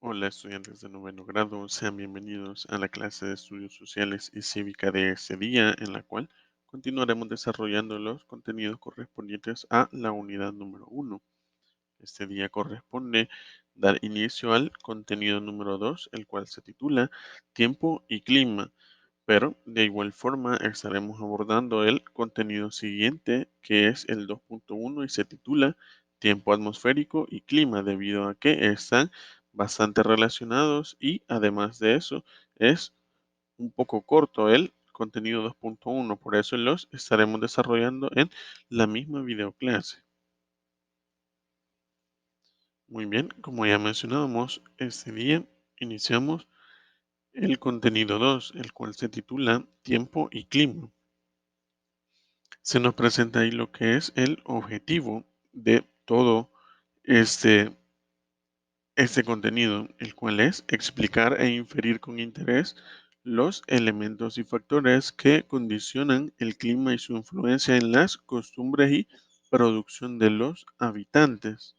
Hola estudiantes de noveno grado, sean bienvenidos a la clase de estudios sociales y cívica de este día, en la cual continuaremos desarrollando los contenidos correspondientes a la unidad número uno. Este día corresponde dar inicio al contenido número 2, el cual se titula Tiempo y Clima, pero de igual forma estaremos abordando el contenido siguiente, que es el 2.1 y se titula Tiempo atmosférico y clima, debido a que están bastante relacionados y además de eso es un poco corto el contenido 2.1, por eso los estaremos desarrollando en la misma videoclase. Muy bien, como ya mencionábamos, este día iniciamos el contenido 2, el cual se titula Tiempo y clima. Se nos presenta ahí lo que es el objetivo de todo este, este contenido, el cual es explicar e inferir con interés los elementos y factores que condicionan el clima y su influencia en las costumbres y producción de los habitantes.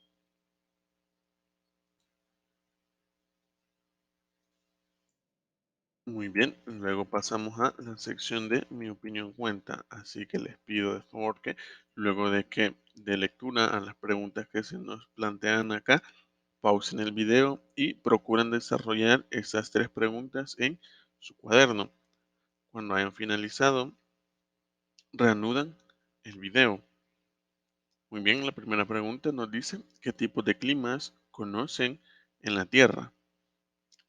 Muy bien, luego pasamos a la sección de mi opinión cuenta, así que les pido de favor que luego de que de lectura a las preguntas que se nos plantean acá, pausen el video y procuren desarrollar esas tres preguntas en su cuaderno. Cuando hayan finalizado, reanudan el video. Muy bien, la primera pregunta nos dice qué tipos de climas conocen en la Tierra.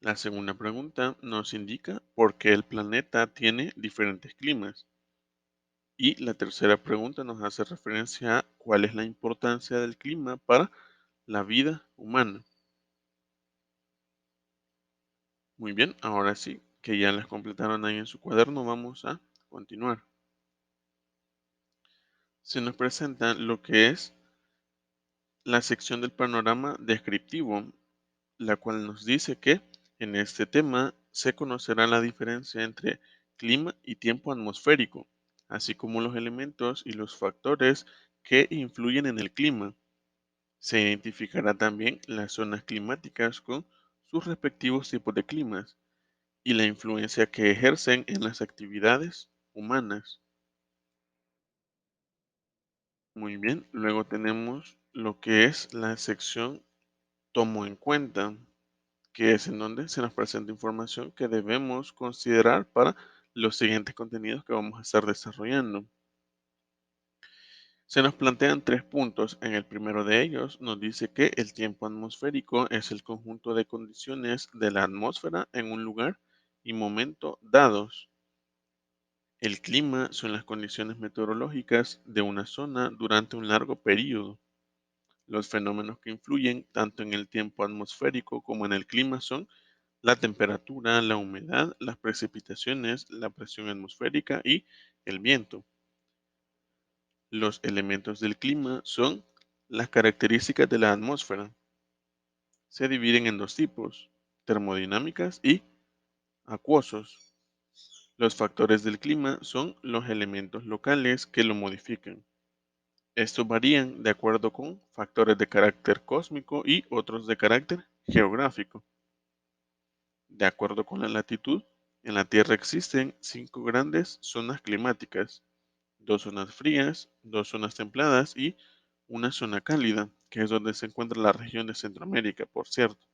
La segunda pregunta nos indica por qué el planeta tiene diferentes climas. Y la tercera pregunta nos hace referencia a cuál es la importancia del clima para la vida humana. Muy bien, ahora sí, que ya las completaron ahí en su cuaderno, vamos a continuar. Se nos presenta lo que es la sección del panorama descriptivo, la cual nos dice que en este tema se conocerá la diferencia entre clima y tiempo atmosférico, así como los elementos y los factores que influyen en el clima. Se identificará también las zonas climáticas con sus respectivos tipos de climas y la influencia que ejercen en las actividades humanas. Muy bien, luego tenemos lo que es la sección Tomo en cuenta, que es en donde se nos presenta información que debemos considerar para los siguientes contenidos que vamos a estar desarrollando. Se nos plantean tres puntos. En el primero de ellos nos dice que el tiempo atmosférico es el conjunto de condiciones de la atmósfera en un lugar y momento dados. El clima son las condiciones meteorológicas de una zona durante un largo periodo. Los fenómenos que influyen tanto en el tiempo atmosférico como en el clima son la temperatura, la humedad, las precipitaciones, la presión atmosférica y el viento. Los elementos del clima son las características de la atmósfera. Se dividen en dos tipos, termodinámicas y acuosos. Los factores del clima son los elementos locales que lo modifican. Estos varían de acuerdo con factores de carácter cósmico y otros de carácter geográfico. De acuerdo con la latitud, en la Tierra existen cinco grandes zonas climáticas, dos zonas frías, dos zonas templadas y una zona cálida, que es donde se encuentra la región de Centroamérica, por cierto.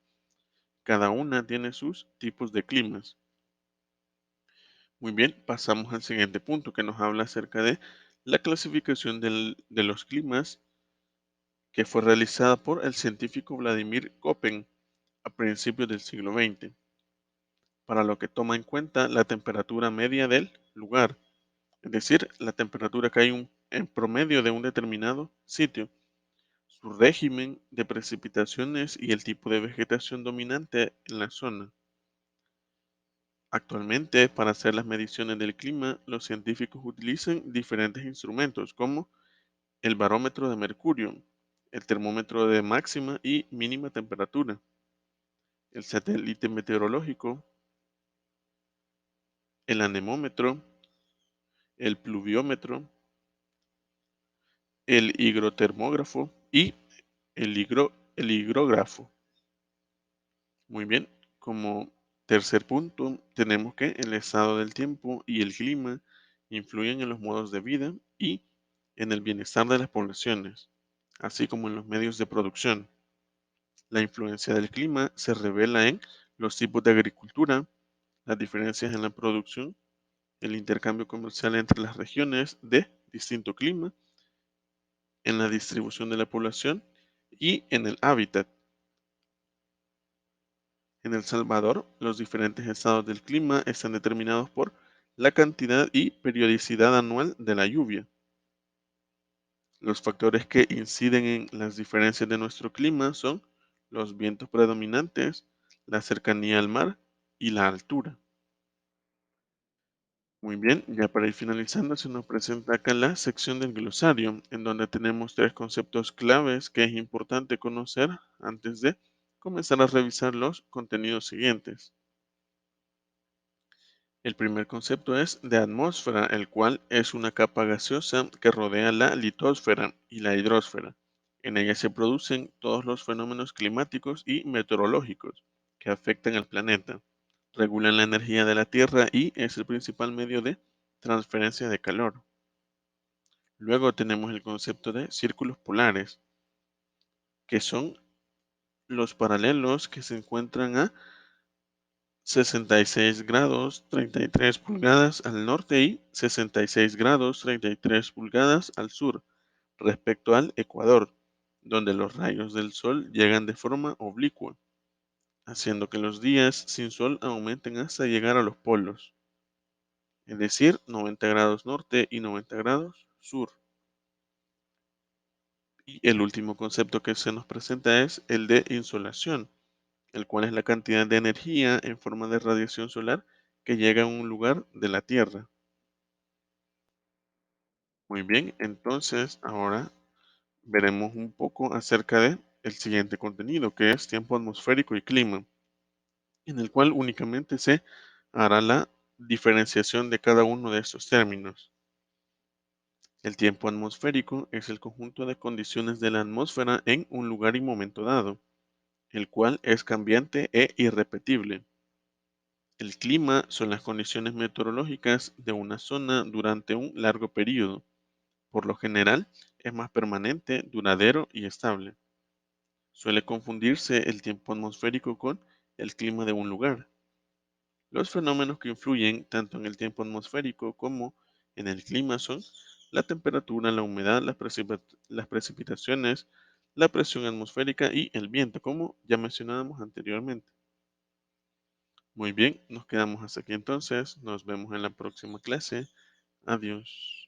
Cada una tiene sus tipos de climas. Muy bien, pasamos al siguiente punto que nos habla acerca de la clasificación de los climas que fue realizada por el científico Vladimir Köppen a principios del siglo XX, para lo que toma en cuenta la temperatura media del lugar, es decir, la temperatura que hay en promedio de un determinado sitio, su régimen de precipitaciones y el tipo de vegetación dominante en la zona. Actualmente, para hacer las mediciones del clima, los científicos utilizan diferentes instrumentos como el barómetro de mercurio, el termómetro de máxima y mínima temperatura, el satélite meteorológico, el anemómetro, el pluviómetro, el higrotermógrafo y el higrógrafo. Muy bien, como tercer punto, tenemos que el estado del tiempo y el clima influyen en los modos de vida y en el bienestar de las poblaciones, así como en los medios de producción. La influencia del clima se revela en los tipos de agricultura, las diferencias en la producción, el intercambio comercial entre las regiones de distinto clima, en la distribución de la población y en el hábitat. En El Salvador, los diferentes estados del clima están determinados por la cantidad y periodicidad anual de la lluvia. Los factores que inciden en las diferencias de nuestro clima son los vientos predominantes, la cercanía al mar y la altura. Muy bien, ya para ir finalizando, se nos presenta acá la sección del glosario, en donde tenemos tres conceptos claves que es importante conocer antes de comenzar a revisar los contenidos siguientes. El primer concepto es de atmósfera, el cual es una capa gaseosa que rodea la litosfera y la hidrosfera. En ella se producen todos los fenómenos climáticos y meteorológicos que afectan al planeta, regulan la energía de la Tierra y es el principal medio de transferencia de calor. Luego tenemos el concepto de círculos polares, que son los paralelos que se encuentran a 66 grados 33 pulgadas al norte y 66 grados 33 pulgadas al sur, respecto al Ecuador, donde los rayos del sol llegan de forma oblicua, haciendo que los días sin sol aumenten hasta llegar a los polos, es decir, 90 grados norte y 90 grados sur. Y el último concepto que se nos presenta es el de insolación, el cual es la cantidad de energía en forma de radiación solar que llega a un lugar de la Tierra. Muy bien, entonces ahora veremos un poco acerca de el siguiente contenido, que es tiempo atmosférico y clima, en el cual únicamente se hará la diferenciación de cada uno de estos términos. El tiempo atmosférico es el conjunto de condiciones de la atmósfera en un lugar y momento dado, el cual es cambiante e irrepetible. El clima son las condiciones meteorológicas de una zona durante un largo periodo. Por lo general, es más permanente, duradero y estable. Suele confundirse el tiempo atmosférico con el clima de un lugar. Los fenómenos que influyen tanto en el tiempo atmosférico como en el clima son la temperatura, la humedad, las precipitaciones, la presión atmosférica y el viento, como ya mencionábamos anteriormente. Muy bien, nos quedamos hasta aquí entonces. Nos vemos en la próxima clase. Adiós.